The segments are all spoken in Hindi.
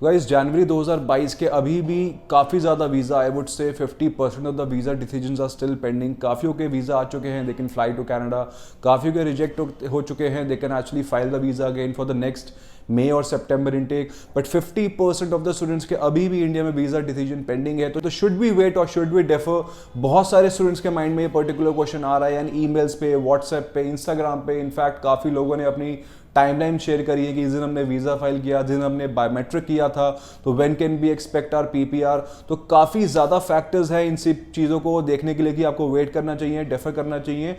गाइस जनवरी 2022 के अभी भी काफ़ी ज़्यादा visa, I would say 50% of the visa decisions are still pending. काफ़ियों के वीज़ा आ चुके हैं, they can fly to Canada. काफ़ियों के रिजेक्ट हो चुके हैं, they can actually file the visa again for the next May और September intake. But 50% of the students के अभी भी इंडिया में वीज़ा डिसीजन पेंडिंग है। तो शुड वी वेट और शुड वी डेफर? बहुत सारे स्टूडेंट्स के माइंड में ये पर्टिकुलर क्वेश्चन आ रहा है, एंड ईमेल्स पे, व्हाट्सएप पे, इंस्टाग्राम पे। इनफैक्ट काफ़ी लोगों ने अपनी टाइमलाइन शेयर करी है कि इस दिन हमने वीज़ा फाइल किया, जिस दिन हमने बायोमेट्रिक किया था, तो when can be expect our PPR. तो काफ़ी ज़्यादा फैक्टर्स हैं इन सब चीज़ों को देखने के लिए कि आपको वेट करना चाहिए, डेफर करना चाहिए।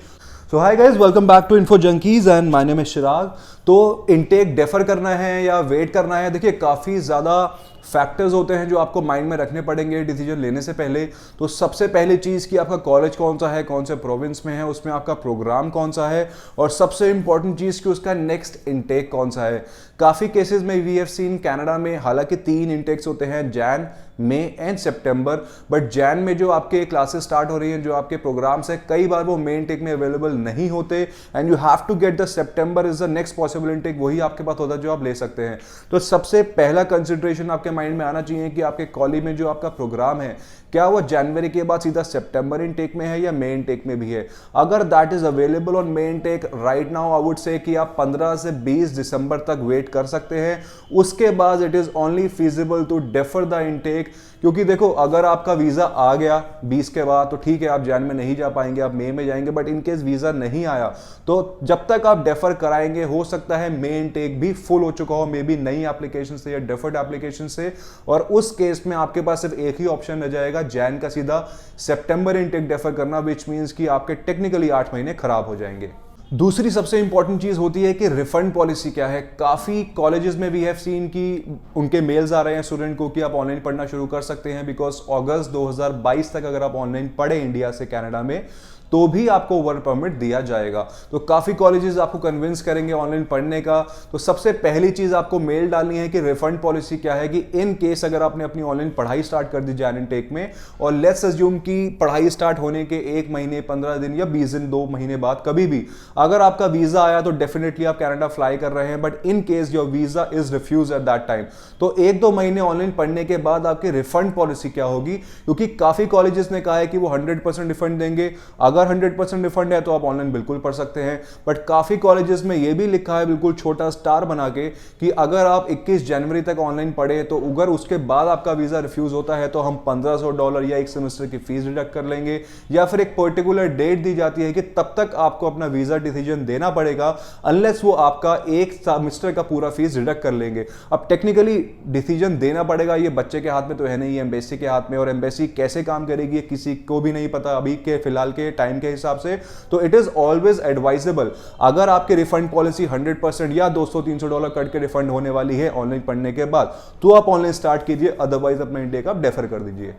So hi guys, welcome back to Info Junkies and my name is Chirag. तो इनटेक डेफर करना है या वेट करना है, देखिए काफ़ी ज़्यादा फैक्टर्स होते हैं जो आपको माइंड में रखने पड़ेंगे डिसीजन लेने से पहले। तो सबसे पहली चीज़ कि आपका कॉलेज कौन सा है, कौन से प्रोविंस में है, उसमें आपका प्रोग्राम कौन सा है, और सबसे इंपॉर्टेंट चीज़ कि उसका नेक्स्ट इनटेक कौन सा है। काफ़ी केसेस में वी हैव सीन कनाडा में हालांकि 3 इनटेक्स होते हैं, जैन, मई एंड सितंबर। बट जैन में जो आपके क्लासेस स्टार्ट हो रही हैं, जो आपके प्रोग्राम्स हैं, कई बार वो मेन टेक में अवेलेबल नहीं होते, and you have to get the September is the next possible intake. वही आपके पास होता है जो आप ले सकते हैं। तो सबसे पहला कंसिडरेशन आपके माइंड में आना चाहिए कि आपके कॉलेज में जो आपका प्रोग्राम है, क्या वो जनवरी के बाद सीधा सितंबर इनटेक में है या मई इनटेक में भी है। अगर that is available on May intake right now, I would say कि आप 15 से 20 दिसंबर तक वेट कर सकते हैं। उसके बाद it is only feasible to defer the intake. क्योंकि देखो, अगर आपका वीजा आ गया 20 के बाद तो ठीक है, आप जैन में नहीं जा पाएंगे, आप मई में जाएंगे। बट इनकेस वीजा नहीं आया तो जब तक आप डेफर कराएंगे, हो सकता है मई इनटेक भी फुल हो चुका हो, मे बी नई एप्लीकेशन से या डेफर्ड एप्लीकेशन से। और उस केस में आपके पास सिर्फ एक ही ऑप्शन रह जाएगा, जैन का सीधा सितंबर इनटेक डेफर करना, विच मींस कि आपके टेक्निकली 8 महीने खराब हो जाएंगे। दूसरी सबसे इंपॉर्टेंट चीज होती है कि रिफंड पॉलिसी क्या है। काफी कॉलेजेस में वी हैव सीन कि उनके मेल्स आ रहे हैं स्टूडेंट को कि आप ऑनलाइन पढ़ना शुरू कर सकते हैं, बिकॉज अगस्त 2022 तक अगर आप ऑनलाइन पढ़े इंडिया से कनाडा में तो भी आपको वर्क परमिट दिया जाएगा। तो काफ़ी कॉलेजेस आपको कन्विंस करेंगे ऑनलाइन पढ़ने का। तो सबसे पहली चीज़ आपको मेल डालनी है कि रिफंड पॉलिसी क्या है, कि इन केस अगर आपने अपनी ऑनलाइन पढ़ाई स्टार्ट कर दी जैन इनटेक में, और लेट्स अज्यूम कि पढ़ाई स्टार्ट होने के 1 महीने, 15 दिन या 20 दिन, 2 महीने बाद कभी भी अगर आपका वीज़ा आया तो डेफिनेटली आप कनाडा फ्लाई कर रहे हैं। But in case your visa is refuse at that time, तो 1-2 महीने ऑनलाइन पढ़ने के बाद आपकी रिफंड पॉलिसी क्या होगी। क्योंकि काफ़ी कॉलेजेस ने कहा है कि वो 100% रिफंड देंगे। अगर 100% रिफंड है तो आप ऑनलाइन बिल्कुल पढ़ सकते हैं। बट काफी कॉलेजेस में यह भी लिखा है बिल्कुल छोटा स्टार बना के कि अगर आप 21 जनवरी तक ऑनलाइन पढ़े तो अगर उसके बाद आपका वीजा रिफ्यूज होता है तो हम $1500 या 1 सेमेस्टर की फीस डिडक्ट कर लेंगे, या फिर एक पर्टिकुलर डेट दी जाती है कि तब तक आपको अपना वीजा डिसीजन देना पड़ेगा अनलेस वो आपका 1 सेमेस्टर का पूरा फीस डिडक्ट कर लेंगे। अब टेक्निकली डिसीजन देना पड़ेगा, ये बच्चे के हाथ में तो है नहीं, एम्बेसी के हाथ में। और एम्बेसी कैसे काम करेगी किसी को भी नहीं पता अभी के फिलहाल के टाइम के हिसाब से। तो इट इज ऑलवेज एडवाइजेबल, अगर आपकी रिफंड पॉलिसी 100% या $200-300 कट के रिफंड होने वाली है ऑनलाइन पढ़ने के बाद, तो आप ऑनलाइन स्टार्ट कीजिए, अदरवाइज अपना इनटेक आप डेफर कर दीजिए।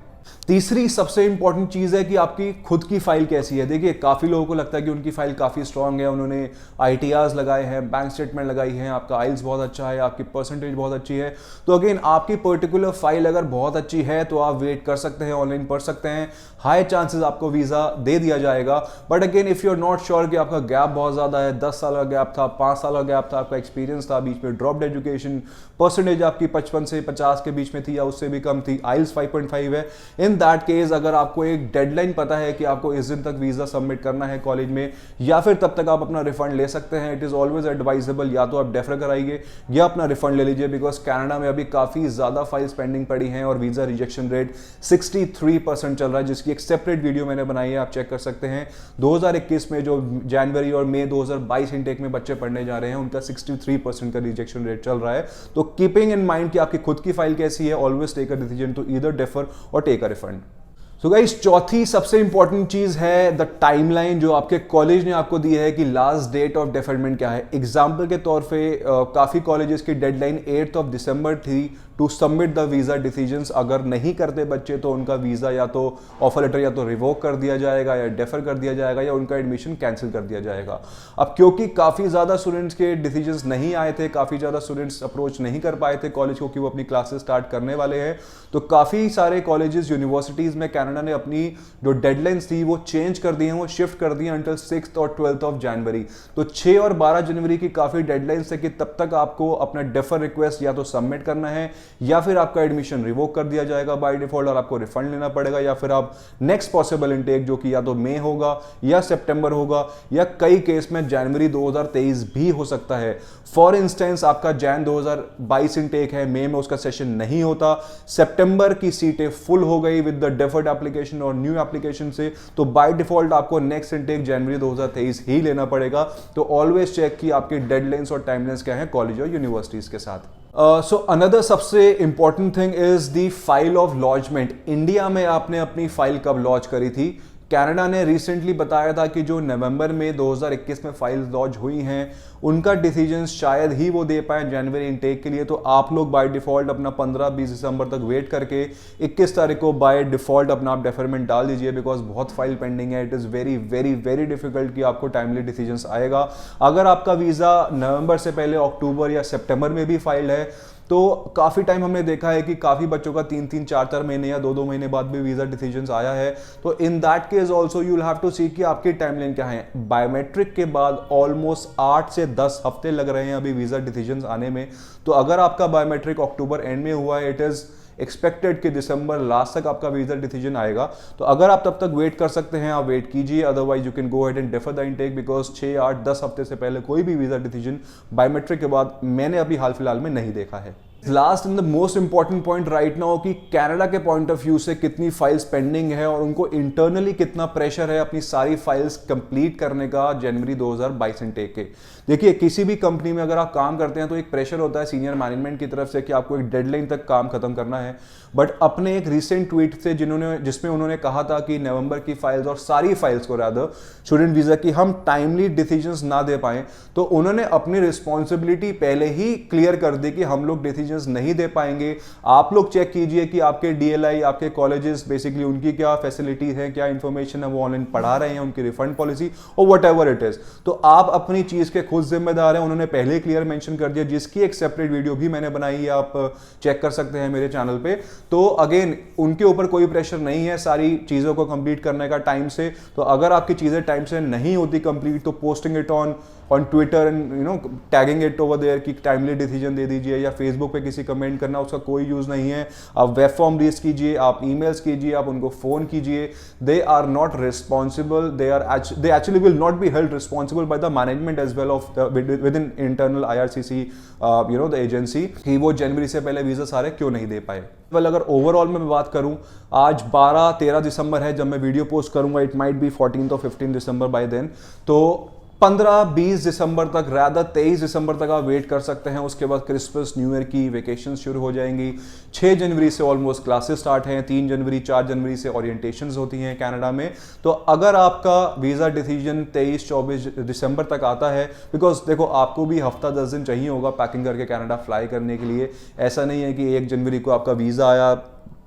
तीसरी सबसे इंपॉर्टेंट चीज है कि आपकी खुद की फाइल कैसी है। देखिए, काफी लोगों को लगता है कि उनकी फाइल काफी स्ट्रांग है, उन्होंने आईटीआर्स लगाए हैं, बैंक स्टेटमेंट लगाई है, आपका आइल्स बहुत अच्छा है, आपकी परसेंटेज बहुत अच्छी है। तो अगेन, आपकी पर्टिकुलर फाइल अगर बहुत अच्छी है तो आप वेट कर सकते हैं, ऑनलाइन पढ़ सकते हैं, हाई चांसेस आपको वीजा दे दिया जाएगा। But again, if you are not sure कि आपका गैप बहुत ज्यादा है, 10 साल का गैप था, 5 साल का गैप था, आपका एक्सपीरियंस था, बीच में ड्रॉप्ड एजुकेशन, परसेंटेज आपकी 55 से 50 के बीच में थी या उससे भी कम थी, आइल्स 5.5 है, इन दैट केस अगर आपको एक डेडलाइन पता है कि आपको इस दिन तक वीजा सबमिट करना है कॉलेज में, या फिर तब तक आप अपना रिफंड ले सकते हैं। इट इज ऑलवेज एडवाइजेबल, या तो आप डेफर कराइए या अपना रिफंड ले लीजिए, बिकॉज कनाडा में अभी काफी ज्यादा फाइल्स पेंडिंग पड़ी हैं और वीजा रिजेक्शन रेट 63% चल रहा है, जिसकी एक सेपरेट वीडियो मैंने बनाई है, आप चेक कर सकते हैं। 2021 में जो जनवरी और मई 2022 इनटेक में बच्चे पढ़ने जा रहे हैं, उनका 63% का रिजेक्शन रेट चल रहा है। तो कीपिंग इन माइंड कि आपकी खुद की फाइल कैसी है, always take a decision to either defer और take a refund. So guys, चौथी सबसे इंपॉर्टेंट चीज है द टाइमलाइन जो आपके कॉलेज ने आपको दी है कि लास्ट डेट ऑफ डेफरमेंट क्या है। एग्जाम्पल के तौर पे काफी कॉलेजेस की डेडलाइन 8 दिसंबर थी to submit the visa decisions. अगर नहीं करते बच्चे तो उनका वीजा या तो ऑफर लेटर या तो रिवोक कर दिया जाएगा या डेफर कर दिया जाएगा या उनका एडमिशन कैंसिल कर दिया जाएगा। अब क्योंकि काफी ज्यादा स्टूडेंट्स के डिसीजंस नहीं आए थे, काफी ज्यादा स्टूडेंट्स अप्रोच नहीं कर पाए थे कॉलेज को कि वो अपनी क्लासेस स्टार्ट करने वाले हैं, तो काफी सारे कॉलेजेस, यूनिवर्सिटीज में कनाडा ने अपनी जो डेडलाइंस थी वो चेंज कर दी हैं, वो शिफ्ट कर दी हैं अंटिल 6 और 12 ऑफ जनवरी। तो 6 और 12 जनवरी की काफी डेडलाइंस है कि तब तक आपको अपना डेफर रिक्वेस्ट या तो सबमिट करना है या फिर आपका एडमिशन रिवोक कर दिया जाएगा बाय डिफॉल्ट और आपको रिफंड लेना पड़ेगा, या फिर आप नेक्स्ट पॉसिबल इनटेक जो कि या तो मई होगा या सितंबर होगा या कई केस में जनवरी 2023 भी हो सकता है। फॉर इंस्टेंस आपका जैन 2022 इनटेक है, मई में उसका सेशन नहीं होता, सितंबर की सीटें फुल हो गई विद द डेफर्ड एप्लीकेशन और न्यू एप्लीकेशन से, तो बाय डिफॉल्ट आपको नेक्स्ट इनटेक जनवरी 2023 ही लेना पड़ेगा। तो ऑलवेज चेक कि आपकी डेडलाइंस और टाइमलाइंस क्या है कॉलेज और यूनिवर्सिटीज के साथ। सो अनदर सबसे important thing is the file of launchment. India में आपने अपनी फाइल कब लॉन्च करी थी? कनाडा ने रिसेंटली बताया था कि जो नवंबर में 2021 में फाइल लॉन्च हुई हैं उनका डिसीजन शायद ही वो दे पाए जनवरी इनटेक के लिए। तो आप लोग बाय डिफॉल्ट अपना 15-20 दिसंबर तक वेट करके 21 तारीख को बाय डिफॉल्ट अपना आप डेफरमेंट डाल दीजिए, बिकॉज बहुत फाइल पेंडिंग है। It is very very very difficult कि आपको टाइमली डिसीजन आएगा। अगर आपका वीज़ा नवंबर से पहले अक्टूबर या सितंबर में भी फाइल है तो काफ़ी टाइम हमने देखा है कि काफ़ी बच्चों का 3-3, 4-4 महीने या 2-2 महीने बाद भी वीज़ा डिसीजंस आया है। तो in that case also you will have to see कि आपकी टाइमलाइन क्या है। बायोमेट्रिक के बाद ऑलमोस्ट 8 से 10 हफ्ते लग रहे हैं अभी वीज़ा डिसीजंस आने में। तो अगर आपका बायोमेट्रिक अक्टूबर एंड में हुआ है, इट इज़ एक्सपेक्टेड कि दिसंबर लास्ट तक आपका वीजा डिसीजन आएगा। तो अगर आप तब तक वेट कर सकते हैं आप वेट कीजिए, otherwise you can go ahead and differ the intake, because 6, 8, 10 हफ्ते से पहले कोई भी वीजा डिसीजन बायोमेट्रिक के बाद मैंने अभी हाल फिलहाल में नहीं देखा है। Last and the most important point right now कि कनाडा के पॉइंट ऑफ व्यू से कितनी फाइल्स पेंडिंग है और उनको इंटरनली कितना प्रेशर है अपनी सारी फाइल्स कंप्लीट करने का जनवरी 2022 इनटेक के। देखिए किसी भी कंपनी में अगर आप काम करते हैं तो एक प्रेशर होता है सीनियर मैनेजमेंट की तरफ से कि आपको एक डेडलाइन तक काम खत्म करना है। बट अपने एक रिसेंट ट्वीट से जिसमें उन्होंने कहा था कि नवंबर की फाइल्स और सारी फाइल्स को रादर स्टूडेंट वीजा की हम टाइमली डिसीजंस ना दे पाएं, तो उन्होंने अपनी रिस्पॉन्सिबिलिटी पहले ही क्लियर कर दी कि हम लोग डिसीजंस नहीं दे पाएंगे। आप लोग चेक कीजिए कि आपके डीएलआई, आपके कॉलेजेस बेसिकली उनकी क्या फैसिलिटीज है, क्या इंफॉर्मेशन है वो ऑनलाइन पढ़ा रहे हैं, उनकी रिफंड पॉलिसी और वट एवर इट इज। तो आप अपनी चीज के खुद जिम्मेदार हैं। उन्होंने पहले क्लियर मेंशन कर दिया, जिसकी एक सेपरेट वीडियो भी मैंने बनाई है, आप चेक कर सकते हैं मेरे चैनल पे। तो अगेन उनके ऊपर कोई प्रेशर नहीं है सारी चीजों को कंप्लीट करने का टाइम से। तो अगर आपकी चीजें टाइम से नहीं होती कंप्लीट तो posting it on Twitter and tagging it over there कि टाइमली डिसीजन दे दीजिए, या फेसबुक पे किसी कमेंट करना उसका कोई यूज नहीं है। आप वेब फॉर्म रीच कीजिए, आप ईमेल्स कीजिए, आप उनको फोन कीजिए। They are not responsible, they actually will not be held responsible by the management as well of within internal IRCC the agency कि वो जनवरी से पहले वीजा सारे क्यों नहीं दे पाए। वेल अगर ओवरऑल में बात करूं, आज 12-13 दिसंबर है जब मैं वीडियो पोस्ट करूंगा, इट माइट बी 14 और 15 दिसंबर बाय देन। तो 15-20 दिसंबर तक, रादर 23 दिसंबर तक आप वेट कर सकते हैं। उसके बाद क्रिसमस न्यू ईयर की वेकेशन शुरू हो जाएंगी। 6 जनवरी से ऑलमोस्ट क्लासेस स्टार्ट हैं, 3 जनवरी 4 जनवरी से ओरिएंटेशंस होती हैं कनाडा में। तो अगर आपका वीज़ा डिसीजन 23-24 दिसंबर तक आता है, बिकॉज देखो आपको भी हफ्ता 10 दिन चाहिए होगा पैकिंग करके कनाडा फ्लाई करने के लिए। ऐसा नहीं है कि 1 जनवरी को आपका वीज़ा आया,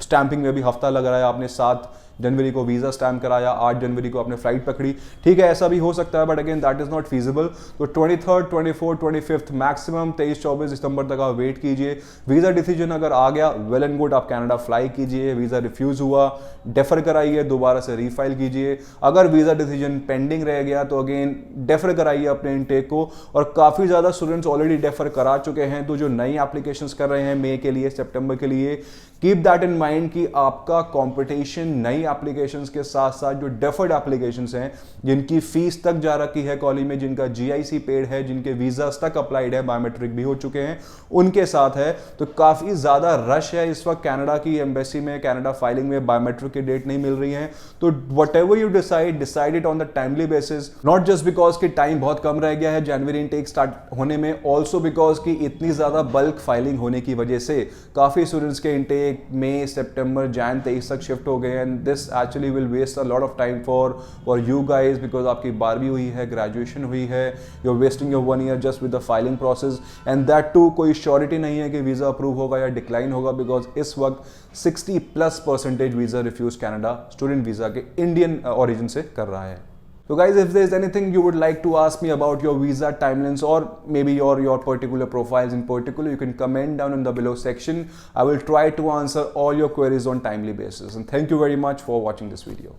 स्टैंपिंग में भी हफ्ता लग रहा है, आपने 7 जनवरी को वीजा स्टैम्प कराया, 8 जनवरी को आपने फ्लाइट पकड़ी। ठीक है, ऐसा भी हो सकता है, but again that is not feasible. तो 23rd, 24th, 25th मैक्सिमम 23-24 दिसंबर तक आप वेट कीजिए। वीजा डिसीजन अगर आ गया वेल एंड गुड, आप कनाडा फ्लाई कीजिए। वीजा रिफ्यूज हुआ, डेफर कराइए, दोबारा से रीफाइल कीजिए। अगर वीजा डिसीजन पेंडिंग रह गया तो अगेन डेफर कराइए अपने इनटेक को। और काफ़ी ज़्यादा स्टूडेंट्स ऑलरेडी डेफर करा चुके हैं, तो जो नई एप्लीकेशंस कर रहे हैं मई के लिए, सितंबर के लिए, कीप दैट इन माइंड कि आपका कंपटीशन नई एप्लीकेशंस के साथ साथ जो डेफर्ड एप्लीकेशंस हैं, जिनकी फीस तक जा रखी है कॉलेज में, जिनका GIC पेड है, जिनके वीजास तक अप्लाइड है, बायोमेट्रिक भी हो चुके हैं, उनके साथ है। तो काफ़ी ज़्यादा रश है इस वक्त कनाडा की एम्बेसी में, कनाडा फाइलिंग में बायोमेट्रिक की डेट नहीं मिल रही है। तो what ever you decide it on the timely basis, not just because कि टाइम बहुत कम रह गया है जनवरी इनटेक स्टार्ट होने में, ऑल्सो बिकॉज कि इतनी ज़्यादा बल्क फाइलिंग होने की वजह से काफ़ी स्टूडेंट्स के इनटेक मई, सितंबर, जैन 23 तक शिफ्ट हो गए। And this actually will waste a lot of time for you guys, because आपकी 12वीं हुई है, ग्रेजुएशन हुई है, you are wasting your 1 year just with the filing process. And that too कोई श्योरिटी नहीं है कि वीज़ा अप्रूव होगा या डिक्लाइन होगा, बिकॉज इस वक्त 60+% visa refuse Canada student visa के इंडियन ओरिजिन से कर रहा है। So guys, if there is anything you would like to ask me about your visa timelines or maybe your particular profiles in particular, you can comment down in the below section. I will try to answer all your queries on timely basis. And thank you very much for watching this video.